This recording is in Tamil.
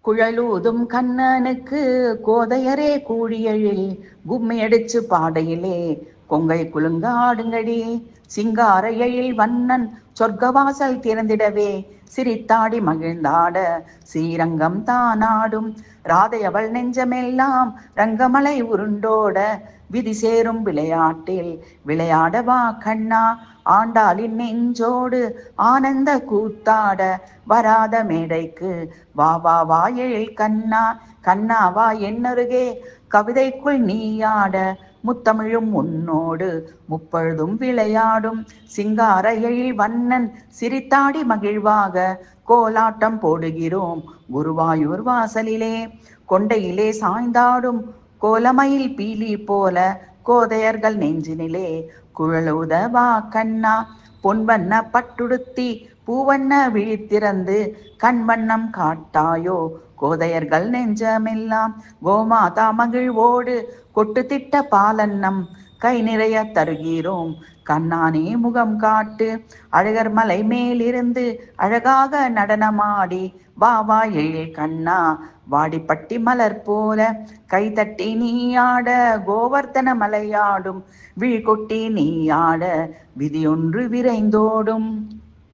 குழலூதும் கண்ணனுக்கு கோதையரே கூழியழில் கும்மியடிச்சு பாடையிலே கொங்கை குலுங்க ஆடுங்கடி. சிங்கார எழில் வண்ணன் சொர்க்கவாசல் திறந்திடவே சிரித்தாடி மகிழ்ந்தாட ஸ்ரீரங்கம் தானாடும். ராதையவள் நெஞ்சமெல்லாம் ரங்கமலை உருண்டோட விதி சேரும் விளையாட்டில் விளையாடவா கண்ணா. ஆண்டாளின் நெஞ்சோடு ஆனந்த கூத்தாட வராத மேடைக்கு வா வா வா எழில் கண்ணா. கண்ணா வா என்னருகே கவிதைக்குள் நீயாட முத்தமிழும் உன்னோடு முப்பொழுதும் விளையாடும். சிங்கார எழில் வண்ணன் சிரித்தாடி மகிழ்வாக கோலாட்டம் போடுகிறோம் குருவாயூர் வாசலிலே. கொண்டையிலே சாய்ந்தாடும் கோலமயில் பீலி போல கோதையர்கள் நெஞ்சினிலே குழலூத வா கண்ணா. பொன்வண்ண பட்டுடுத்தி பூவண்ண விழித்திறந்து கண்வண்ணம் காட்டாயோ கோதையர்கள் நெஞ்சமெல்லாம். கோமாதா மகிழ்வோடு கொட்டு திட்ட பாலன்னம் கை நிறைய தருகிறோம் கண்ணானே முகம் காட்டு. அழகர் மலை மேலிருந்து அழகாக நடனமாடி வா வா எழில் கண்ணா. வாடிப்பட்டி மலர் போல கைதட்டி நீயாட கோவர்த்தன மலையாடும் விழிகொட்டி நீயாட விதியொன்று விரைந்தோடும்.